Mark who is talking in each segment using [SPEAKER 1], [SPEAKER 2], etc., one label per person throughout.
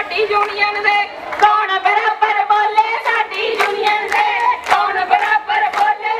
[SPEAKER 1] साडी union दे कौन बराबर बोले साडी यूनियन दे कौन बराबर बोले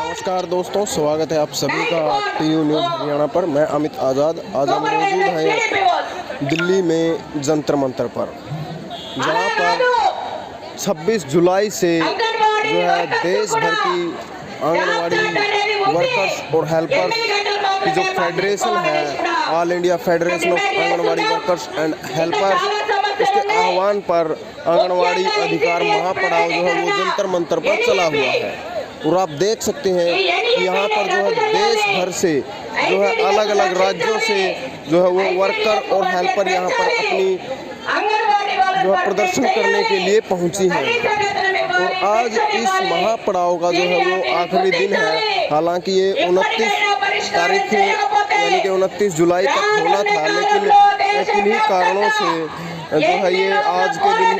[SPEAKER 2] नमस्कार दोस्तों, स्वागत है आप सभी का टीयू न्यूज़ हरियाणा पर। मैं अमित आज़ाद। आज हम मौजूद हैं दिल्ली में जंतर मंतर पर, जहां पर 26 जुलाई से जो है देश भर की आंगनवाड़ी वर्कर्स और हेल्पर्स की जो फेडरेशन है, all India federation of anganwadi workers and helpers, उसके आह्वान पर आंगनवाड़ी अधिकार महापड़ाव जो है वो जंतर मंतर पर चला हुआ है। और आप देख सकते हैं कि यहाँ पर जो है देश भर से जो है अलग अलग राज्यों से जो है वो वर्कर और हेल्पर यहाँ पर अपनी जो है प्रदर्शन करने के लिए पहुँची हैं। और आज इस महापड़ाव का जो है वो आखिरी दिन है। हालांकि ये 29 तारीख यानी कि 29 जुलाई तक होना था, लेकिन किन्हीं कारणों से जो है ये आज के दिन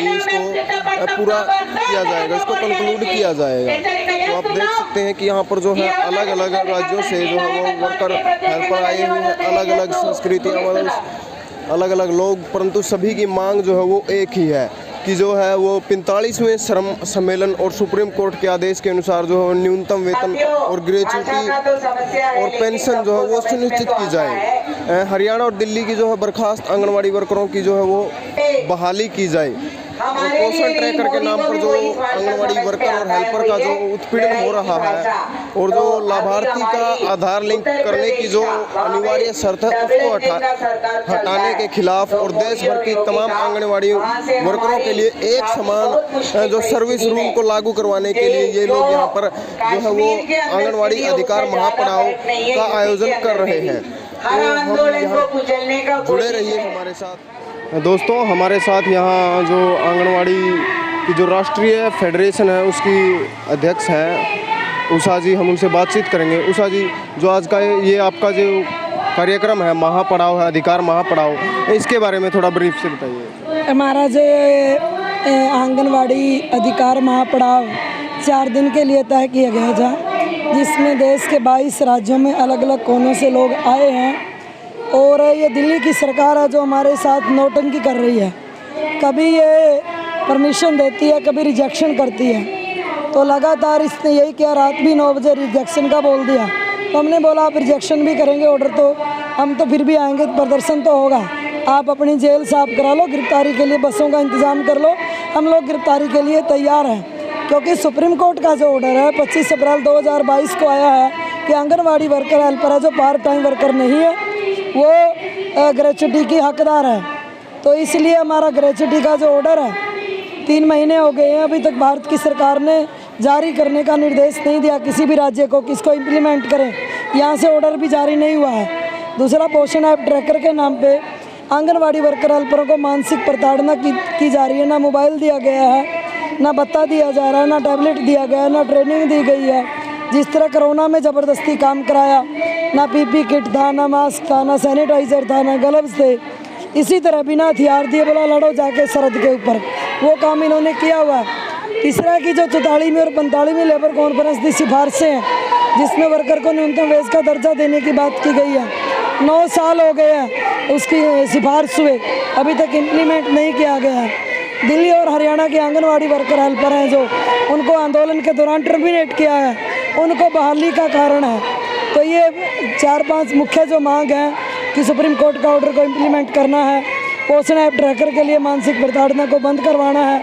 [SPEAKER 2] इसको पूरा किया जाएगा, इसको कंक्लूड किया जाएगा। तो आप देख सकते हैं कि यहाँ पर जो है अलग अलग राज्यों से जो है वो वर्कर हेल्पर आए हुए हैं, अलग अलग संस्कृतियाँ, मतलब अलग अलग लोग, परंतु सभी की मांग जो है वो एक ही है कि जो है वो 45वें श्रम सम्मेलन और सुप्रीम कोर्ट के आदेश के अनुसार जो है न्यूनतम वेतन और ग्रेच्युटी और पेंशन जो है वो सुनिश्चित की जाए। हरियाणा और दिल्ली की जो है बर्खास्त आंगनवाड़ी वर्करों की जो है वो बहाली की जाए। और पोषण ट्रैकर के नाम पर जो आंगनवाड़ी वर्कर और हेल्पर का जो उत्पीड़न हो रहा है और जो लाभार्थी का आधार लिंक करने की जो अनिवार्य शर्त है उसको हटाने के खिलाफ और देश भर की तमाम आंगनवाड़ी वर्करों के लिए एक समान जो सर्विस रूल को लागू करवाने के लिए ये लोग यहाँ पर जो है वो आंगनवाड़ी अधिकार महापड़ाव का आयोजन कर रहे हैं। तो हम यहाँ जुड़े रहिए हमारे साथ। दोस्तों, हमारे साथ यहाँ जो आंगनवाड़ी की जो राष्ट्रीय फेडरेशन है उसकी अध्यक्ष हैं उषा जी, हम उनसे बातचीत करेंगे। उषा जी, जो आज का ये आपका जो कार्यक्रम है महापड़ाव है, अधिकार महापड़ाव, इसके बारे में थोड़ा ब्रीफ से बताइए।
[SPEAKER 3] हमारा जो आंगनवाड़ी अधिकार महापड़ाव 4 दिन के लिए तय किया गया था, जिसमें देश के 22 राज्यों में अलग अलग कोनों से लोग आए हैं। और ये दिल्ली की सरकार है जो हमारे साथ नौटंकी कर रही है, कभी ये परमिशन देती है, कभी रिजेक्शन करती है। तो लगातार इसने यही किया, रात भी 9 बजे रिजेक्शन का बोल दिया। तो हमने बोला आप रिजेक्शन भी करेंगे ऑर्डर तो हम तो फिर भी आएंगे, प्रदर्शन तो होगा, आप अपनी जेल साफ करा लो, गिरफ्तारी के लिए बसों का इंतज़ाम कर लो, हम लोग गिरफ्तारी के लिए तैयार हैं। क्योंकि सुप्रीम कोर्ट का जो ऑर्डर है 25 अप्रैल 2022 को आया है कि आंगनवाड़ी वर्कर हेल्पर है जो पार्ट टाइम वर्कर नहीं है वो ग्रेच्युटी की हकदार है। तो इसलिए हमारा ग्रेच्युटी का जो ऑर्डर है 3 महीने हो गए हैं, अभी तक भारत की सरकार ने जारी करने का निर्देश नहीं दिया किसी भी राज्य को, किसको इम्प्लीमेंट करें, यहाँ से ऑर्डर भी जारी नहीं हुआ है। दूसरा, पोषण ऐप ट्रैकर के नाम पे आंगनवाड़ी वर्कर हेल्परों को मानसिक प्रताड़ना की जा रही है। ना मोबाइल दिया गया है, ना भत्ता दिया जा रहा है, ना टैबलेट दिया गया है, ना ट्रेनिंग दी गई है। जिस तरह कोरोना में ज़बरदस्ती काम कराया, ना पीपी किट था, ना मास्क था, ना सैनिटाइज़र था, ना ग्लव्स थे, इसी तरह बिना हथियार दिए बोला लड़ो जाके सरहद के ऊपर, वो काम इन्होंने किया हुआ है। तीसरा की जो 44वीं और 45वीं लेबर कॉन्फ्रेंस की सिफारिशें हैं, जिसमें वर्कर को न्यूनतम वेज का दर्जा देने की बात की गई है, 9 साल हो गए हैं उसकी सिफारिश हुए, अभी तक इम्प्लीमेंट नहीं किया गया है। दिल्ली और हरियाणा के आंगनवाड़ी वर्कर हेल्पर हैं जो उनको आंदोलन के दौरान टर्मिनेट किया है, उनको बहाली का कारण है। तो ये 4-5 मुख्य जो मांग हैं कि सुप्रीम कोर्ट का ऑर्डर को इम्प्लीमेंट करना है, पोषण ऐप ट्रैकर के लिए मानसिक प्रताड़ना को बंद करवाना है,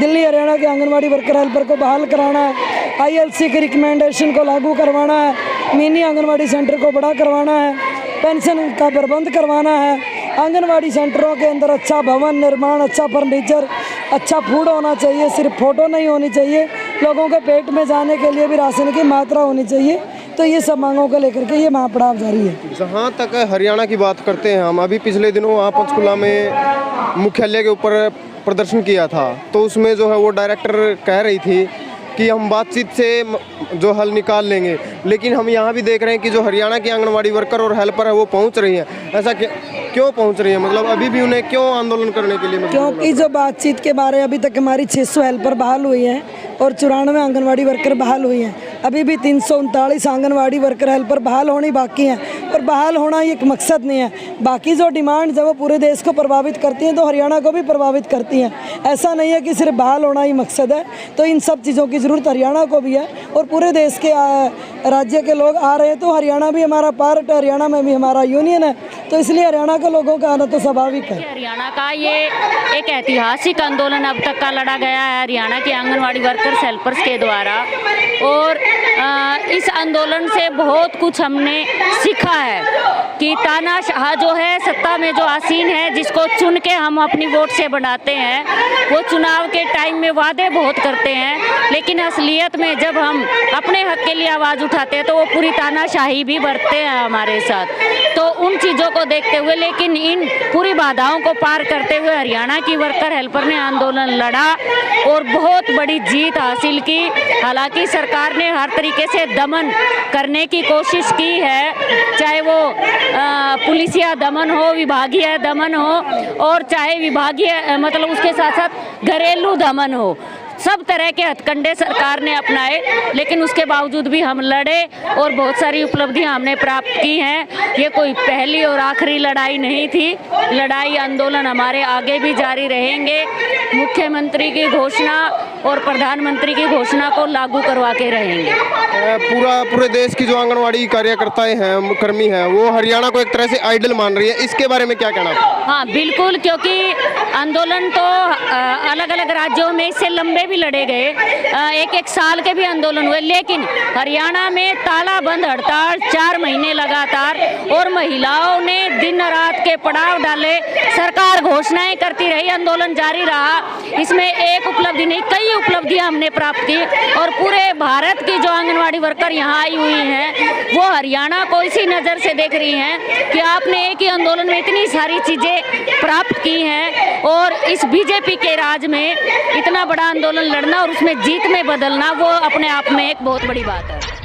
[SPEAKER 3] दिल्ली हरियाणा के आंगनवाड़ी वर्कर हेल्पर को बहाल कराना है, ILC की रिकमेंडेशन को लागू करवाना है, मिनी आंगनवाड़ी सेंटर को बड़ा करवाना है, पेंशन का प्रबंध करवाना है, आंगनवाड़ी सेंटरों के अंदर अच्छा भवन निर्माण, अच्छा फर्नीचर, अच्छा फूड होना चाहिए, सिर्फ फ़ोटो नहीं होनी चाहिए, लोगों के पेट में जाने के लिए भी राशन की मात्रा होनी चाहिए। तो ये सब मांगों को लेकर के ये महापड़ाव जारी है।
[SPEAKER 2] जहाँ तक हरियाणा की बात करते हैं हम, अभी पिछले दिनों वहाँ पंचकुला में मुख्यालय के ऊपर प्रदर्शन किया था, तो उसमें जो है वो डायरेक्टर कह रही थी कि हम बातचीत से जो हल निकाल लेंगे, लेकिन हम यहाँ भी देख रहे हैं कि जो हरियाणा की आंगनवाड़ी वर्कर और हेल्पर है वो पहुँच रही है। ऐसा क्यों पहुँच रही है, मतलब अभी भी उन्हें क्यों आंदोलन करने के लिए?
[SPEAKER 3] क्योंकि जो बातचीत के बारे अभी तक हमारी 600 हेल्पर बहाल हुई हैं और 94 आंगनवाड़ी वर्कर बहाल हुई हैं। अभी भी 339 आंगनवाड़ी वर्कर हेल्पर बहाल होनी बाकी हैं, और बहाल होना एक मकसद नहीं है। बाकी जो डिमांड जब वो पूरे देश को प्रभावित करती हैं तो हरियाणा को भी प्रभावित करती हैं। ऐसा नहीं है कि सिर्फ बहाल होना ही मकसद है, तो इन सब चीज़ों की ज़रूरत हरियाणा को भी है, और पूरे देश के राज्य के लोग आ रहे हैं, तो हरियाणा भी हमारा पार्ट है, हरियाणा में भी हमारा यूनियन है, तो इसलिए हरियाणा के लोगों का आना तो स्वाभाविक है।
[SPEAKER 4] हरियाणा का ये एक ऐतिहासिक आंदोलन अब तक का लड़ा गया है हरियाणा के आंगनवाड़ी वर्कर्स हेल्पर्स के द्वारा, और इस आंदोलन से बहुत कुछ हमने सीखा है कि तानाशाह जो है सत्ता में जो आसीन है, जिसको चुन के हम अपनी वोट से बनाते हैं, वो चुनाव के टाइम में वादे बहुत करते हैं, लेकिन असलियत में जब हम अपने हक के लिए आवाज़ उठाते हैं तो वो पूरी तानाशाही भी बरतते हैं हमारे साथ। तो उन चीज़ों को देखते हुए, लेकिन इन पूरी बाधाओं को पार करते हुए हरियाणा की वर्कर हेल्पर ने आंदोलन लड़ा और बहुत बड़ी जीत हासिल की। हालांकि सरकार ने हर तरीके से दमन करने की कोशिश की है, चाहे वो पुलिसिया दमन हो, विभागीय दमन हो, और चाहे विभागीय मतलब उसके साथ साथ घरेलू दमन हो, सब तरह के हथकंडे सरकार ने अपनाए, लेकिन उसके बावजूद भी हम लड़े और बहुत सारी उपलब्धियां हमने प्राप्त की हैं। ये कोई पहली और आखिरी लड़ाई नहीं थी, लड़ाई आंदोलन हमारे आगे भी जारी रहेंगे। मुख्यमंत्री की घोषणा और प्रधानमंत्री की घोषणा को लागू करवा के रहेंगे।
[SPEAKER 2] पूरे देश की जो आंगनवाड़ी कार्यकर्ताएं हैं, कर्मी हैं, वो हरियाणा को एक तरह से आइडल मान रही है, इसके बारे में क्या कहना?
[SPEAKER 4] हाँ बिल्कुल, क्योंकि आंदोलन तो अलग अलग राज्यों में इससे लंबे भी लड़े गए, एक साल के भी आंदोलन हुए, लेकिन हरियाणा में तालाबंद हड़ताल 4 महीने लगातार, और महिलाओं ने दिन रात के पड़ाव डाले, सरकार घोषणाएं करती रही, आंदोलन जारी रहा। इसमें एक उपलब्धि नहीं, कई उपलब्धियां हमने प्राप्त की, और पूरे भारत की जो आंगनवाड़ी वर्कर यहाँ आई हुई हैं वो हरियाणा को इसी नज़र से देख रही हैं कि आपने एक ही आंदोलन में इतनी सारी चीज़ें प्राप्त की हैं, और इस बीजेपी के राज में इतना बड़ा आंदोलन लड़ना और उसमें जीत में बदलना, वो अपने आप में एक बहुत बड़ी बात है।